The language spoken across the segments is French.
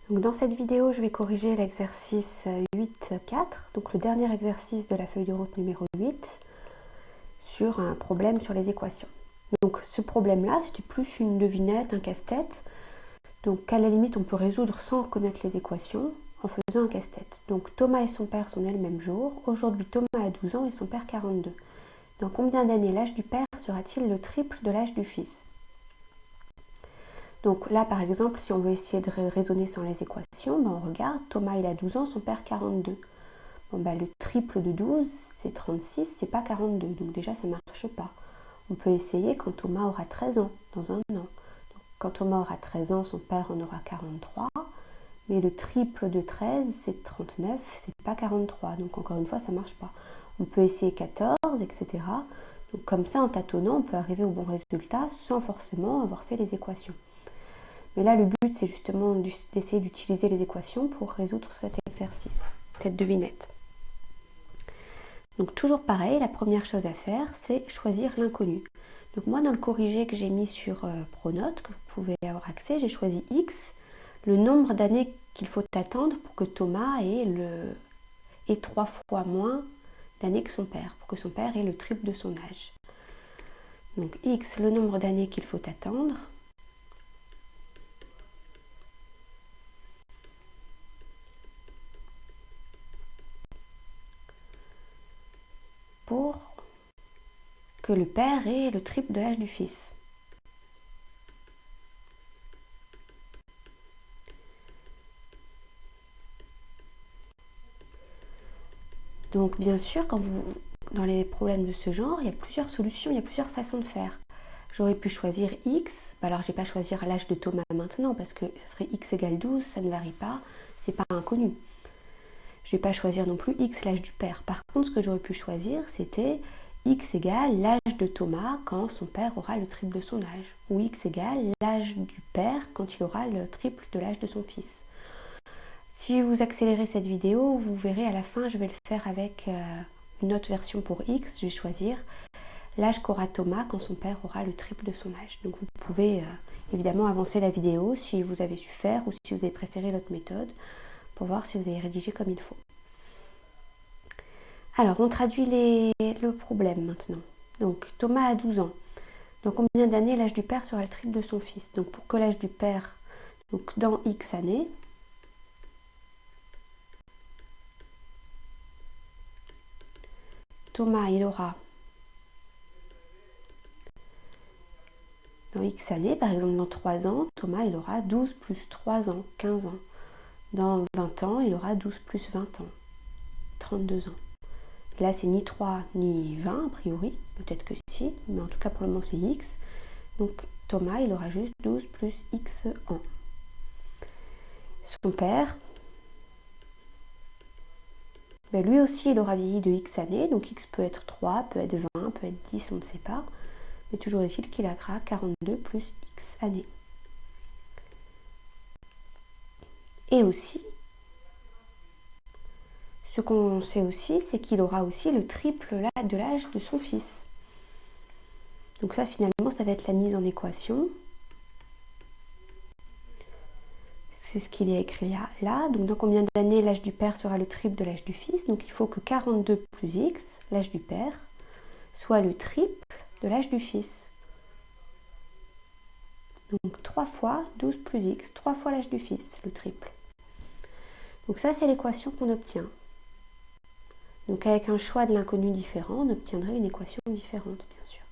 Donc dans cette vidéo, je vais corriger l'exercice 8.4, donc le dernier exercice de la feuille de route numéro 8, sur un problème sur les équations. Donc ce problème-là, c'était plus une devinette, un casse-tête. Donc à la limite, on peut résoudre sans connaître les équations en faisant un casse-tête. Donc Thomas et son père sont nés le même jour. Aujourd'hui, Thomas a 12 ans et son père 42. Dans combien d'années l'âge du père sera-t-il le triple de l'âge du fils ? Donc là, par exemple, si on veut essayer de raisonner sans les équations, on regarde, Thomas il a 12 ans, son père 42. Le triple de 12, c'est 36, c'est pas 42, donc déjà ça marche pas. On peut essayer quand Thomas aura 13 ans, dans un an. Donc, quand Thomas aura 13 ans, son père en aura 43, mais le triple de 13, c'est 39, c'est pas 43, donc encore une fois, ça marche pas. On peut essayer 14, etc. Donc comme ça, en tâtonnant, on peut arriver au bon résultat sans forcément avoir fait les équations. Mais là, le but, c'est justement d'essayer d'utiliser les équations pour résoudre cet exercice, cette devinette. Donc toujours pareil, la première chose à faire, c'est choisir l'inconnu. Donc moi, dans le corrigé que j'ai mis sur Pronote, que vous pouvez avoir accès, j'ai choisi X, le nombre d'années qu'il faut attendre pour que Thomas ait 3 fois moins d'années que son père, pour que son père ait le triple de son âge. Donc X, le nombre d'années qu'il faut attendre, pour que le père ait le triple de l'âge du fils. Donc bien sûr, dans les problèmes de ce genre, il y a plusieurs solutions, il y a plusieurs façons de faire. J'aurais pu choisir X, alors je ne vais pas choisir l'âge de Thomas maintenant parce que ça serait X égale 12, ça ne varie pas, c'est pas inconnu. Je ne vais pas choisir non plus X l'âge du père. Par contre, ce que j'aurais pu choisir, c'était X égale l'âge de Thomas quand son père aura le triple de son âge. Ou X égale l'âge du père quand il aura le triple de l'âge de son fils. Si vous accélérez cette vidéo, vous verrez à la fin, je vais le faire avec une autre version pour X. Je vais choisir l'âge qu'aura Thomas quand son père aura le triple de son âge. Donc vous pouvez évidemment avancer la vidéo si vous avez su faire ou si vous avez préféré l'autre méthode pour voir si vous avez rédigé comme il faut. Alors on traduit le problème maintenant. Donc Thomas a 12 ans. Dans combien d'années l'âge du père sera le triple de son fils? Donc pour que l'âge du père, donc dans X années, Thomas, il aura, dans X années, par exemple dans 3 ans, Thomas, il aura 12 plus 3 ans, 15 ans. Dans 20 ans, il aura 12 plus 20 ans, 32 ans. Là, c'est ni 3 ni 20, a priori, peut-être que si, mais en tout cas pour le moment, c'est X. Donc Thomas, il aura juste 12 plus X ans. Son père, lui aussi, il aura vieilli de X années, donc X peut être 3, peut être 20, peut être 10, on ne sait pas. Mais toujours est-il qu'il aura 42 plus X années. Et aussi, ce qu'on sait aussi, c'est qu'il aura aussi le triple de l'âge de son fils. Donc ça, finalement, ça va être la mise en équation. C'est ce qu'il y a écrit là. Donc dans combien d'années l'âge du père sera le triple de l'âge du fils? Donc il faut que 42 plus X, l'âge du père, soit le triple de l'âge du fils. Donc 3 fois 12 plus X, 3 fois l'âge du fils, le triple. Donc ça, c'est l'équation qu'on obtient. Donc avec un choix de l'inconnu différent, on obtiendrait une équation différente, bien sûr.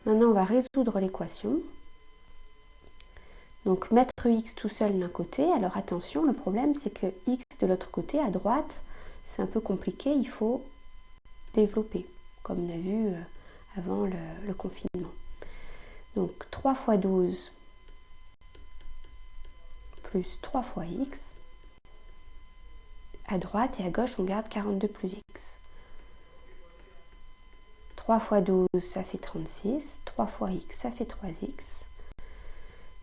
Maintenant, on va résoudre l'équation. Donc mettre X tout seul d'un côté. Alors attention, le problème, c'est que X de l'autre côté, à droite, c'est un peu compliqué, il faut développer, comme on a vu avant le confinement. Donc 3 fois 12 plus 3 fois X. À droite et à gauche, on garde 42 plus X. 3 fois 12, ça fait 36. 3 fois X, ça fait 3X.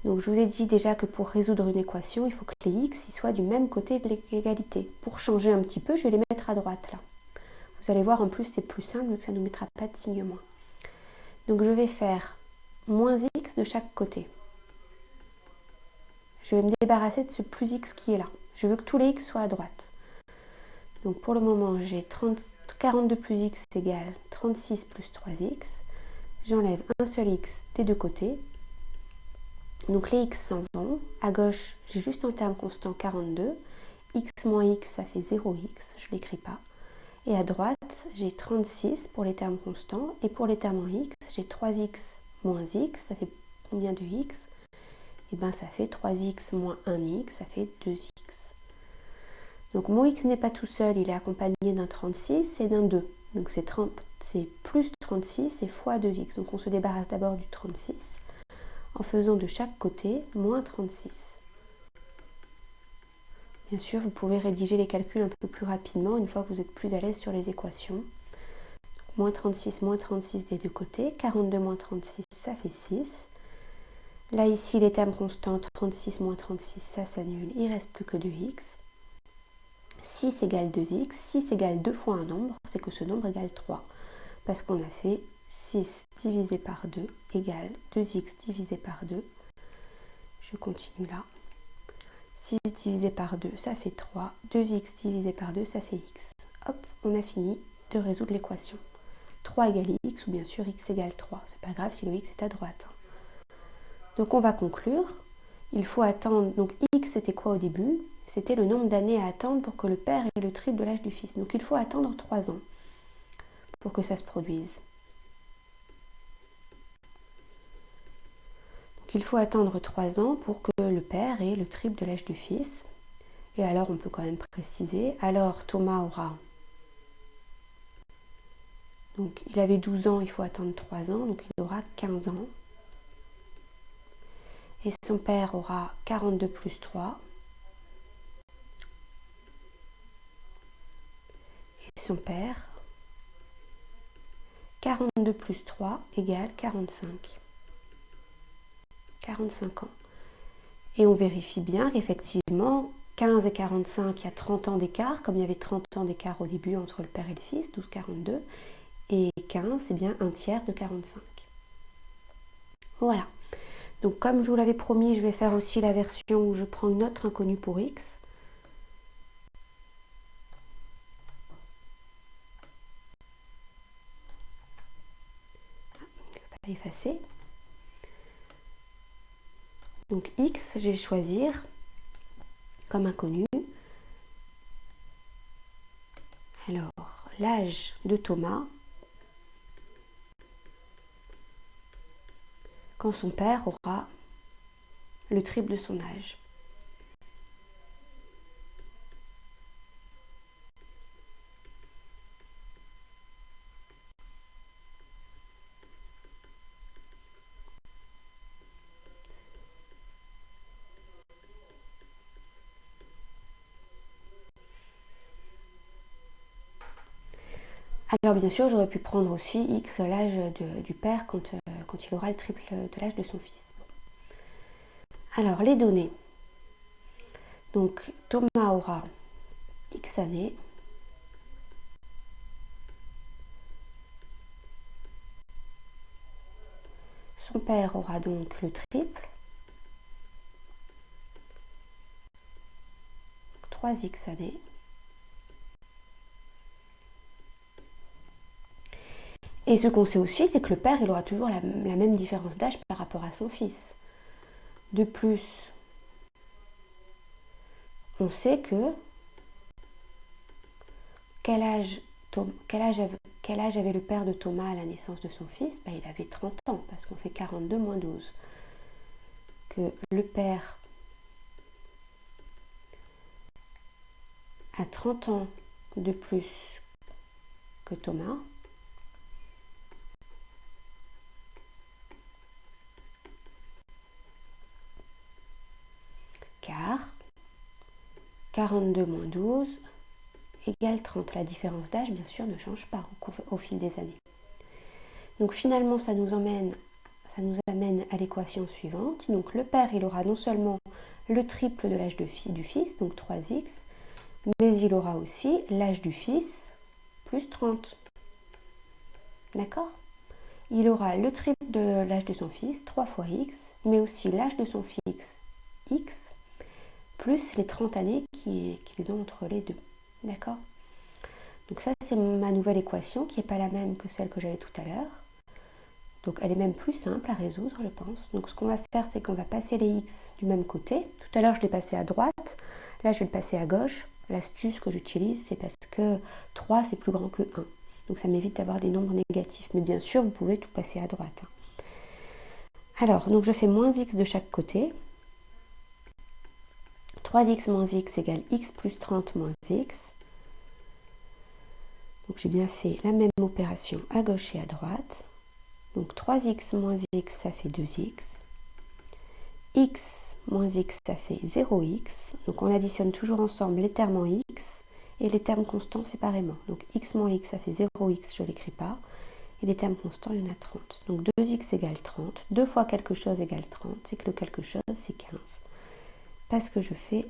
Donc je vous ai dit déjà que pour résoudre une équation, il faut que les X soient du même côté de l'égalité. Pour changer un petit peu, je vais les mettre à droite là. Vous allez voir, en plus, c'est plus simple vu que ça ne nous mettra pas de signe moins. Donc je vais faire moins X de chaque côté. je vais me débarrasser de ce plus x qui est là. Je veux que tous les x soient à droite. Donc pour le moment, j'ai 42 plus x égale 36 plus 3x. J'enlève un seul x des deux côtés. Donc les x s'en vont. À gauche, j'ai juste un terme constant 42. X moins x, ça fait 0x, je ne l'écris pas. Et à droite, j'ai 36 pour les termes constants. Et pour les termes en x, j'ai 3x moins x, ça fait combien de x? Et bien ça fait 3x moins 1x, ça fait 2x. Donc mon x n'est pas tout seul, il est accompagné d'un 36 et d'un 2. Donc c'est plus 36 et fois 2x. Donc on se débarrasse d'abord du 36 en faisant de chaque côté moins 36. Bien sûr, vous pouvez rédiger les calculs un peu plus rapidement une fois que vous êtes plus à l'aise sur les équations. Moins 36 des deux côtés. 42 moins 36, ça fait 6. Là, ici, les termes constants, 36 moins 36, ça s'annule. Il ne reste plus que 2x. 6 égale 2x. 6 égale 2 fois un nombre. C'est que ce nombre égale 3. Parce qu'on a fait 6 divisé par 2 égale 2x divisé par 2. Je continue là. 6 divisé par 2, ça fait 3. 2x divisé par 2, ça fait x. Hop, on a fini de résoudre l'équation. 3 égale x, ou bien sûr x égale 3. C'est pas grave si le x est à droite. Donc on va conclure. Il faut attendre, donc x c'était quoi au début? C'était le nombre d'années à attendre pour que le père ait le triple de l'âge du fils. Donc il faut attendre 3 ans pour que ça se produise. Donc il faut attendre 3 ans pour que le père ait le triple de l'âge du fils. Et alors on peut quand même préciser, alors Thomas aura, donc il avait 12 ans, il faut attendre 3 ans, donc il aura 15 ans. Et son père aura 42 plus 3. Et son père, 42 plus 3 égale 45. 45 ans. Et on vérifie bien qu'effectivement, 15 et 45, il y a 30 ans d'écart, comme il y avait 30 ans d'écart au début entre le père et le fils, 12, 42. Et 15, c'est bien un tiers de 45. Voilà. Donc comme je vous l'avais promis, je vais faire aussi la version où je prends une autre inconnue pour x. Je ne vais pas effacer. Donc x, je vais choisir comme inconnu. Alors, l'âge de Thomas quand son père aura le triple de son âge. Alors bien sûr, j'aurais pu prendre aussi x, l'âge du père quand il aura le triple de l'âge de son fils. Alors les données. Donc Thomas aura x années. Son père aura donc le triple. 3x années. Et ce qu'on sait aussi, c'est que le père, il aura toujours la même différence d'âge par rapport à son fils. De plus, on sait que quel âge avait le père de Thomas à la naissance de son fils? Ben, il avait 30 ans, parce qu'on fait 42 moins 12. Que le père a 30 ans de plus que Thomas. Car 42 moins 12 égale 30. La différence d'âge, bien sûr, ne change pas au fil des années. Donc finalement, ça nous amène à l'équation suivante. Donc le père, il aura non seulement le triple de l'âge du fils, donc 3x, mais il aura aussi l'âge du fils plus 30. D'accord? Il aura le triple de l'âge de son fils, 3 fois x, mais aussi l'âge de son fils, x, plus les 30 années qu'ils ont entre les deux. D'accord? Donc ça, c'est ma nouvelle équation qui n'est pas la même que celle que j'avais tout à l'heure. Donc elle est même plus simple à résoudre, je pense. Donc ce qu'on va faire, c'est qu'on va passer les x du même côté. Tout à l'heure, je l'ai passé à droite. Là, je vais le passer à gauche. L'astuce que j'utilise, c'est parce que 3, c'est plus grand que 1. Donc ça m'évite d'avoir des nombres négatifs. Mais bien sûr, vous pouvez tout passer à droite. Alors, donc je fais moins x de chaque côté. 3x moins x égale x plus 30 moins x. Donc j'ai bien fait la même opération à gauche et à droite. Donc 3x moins x, ça fait 2x. X moins x, ça fait 0x. Donc on additionne toujours ensemble les termes en x et les termes constants séparément. Donc x moins x, ça fait 0x, je ne l'écris pas. Et les termes constants, il y en a 30. Donc 2x égale 30. 2 fois quelque chose égale 30. C'est que le quelque chose, c'est 15. Parce que je fais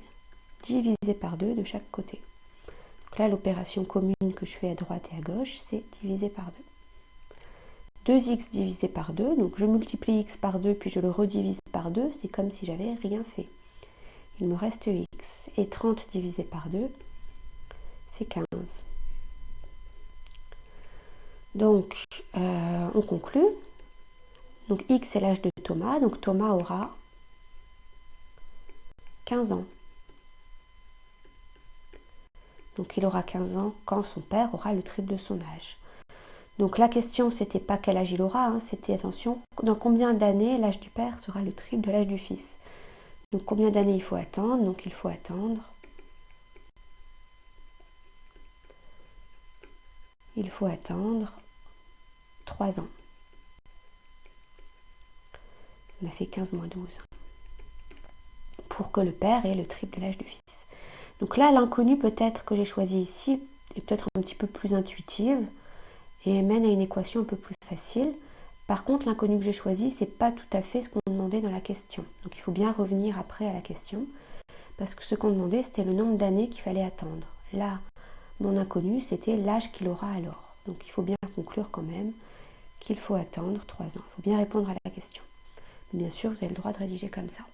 diviser par 2 de chaque côté. Donc là, l'opération commune que je fais à droite et à gauche, c'est diviser par 2. 2x divisé par 2, donc je multiplie x par 2, puis je le redivise par 2, c'est comme si j'avais rien fait. Il me reste x. Et 30 divisé par 2, c'est 15. Donc, on conclut. Donc, x c'est l'âge de Thomas, donc Thomas aura 15 ans. Donc, il aura 15 ans quand son père aura le triple de son âge. Donc la question, c'était pas quel âge il aura, hein, c'était attention, dans combien d'années l'âge du père sera le triple de l'âge du fils. Donc combien d'années il faut attendre? Donc il faut attendre 3 ans. On a fait 15 moins 12. Pour que le père ait le triple de l'âge du fils. Donc là, l'inconnu peut-être que j'ai choisi ici est peut-être un petit peu plus intuitive et mène à une équation un peu plus facile. Par contre, l'inconnu que j'ai choisi, c'est pas tout à fait ce qu'on demandait dans la question. Donc il faut bien revenir après à la question, parce que ce qu'on demandait, c'était le nombre d'années qu'il fallait attendre. Là, mon inconnu, c'était l'âge qu'il aura alors. Donc il faut bien conclure quand même qu'il faut attendre 3 ans. Il faut bien répondre à la question. Mais bien sûr, vous avez le droit de rédiger comme ça.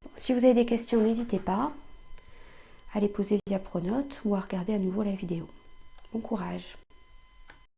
Bon, si vous avez des questions, n'hésitez pas à les poser via Pronote ou à regarder à nouveau la vidéo. Bon courage!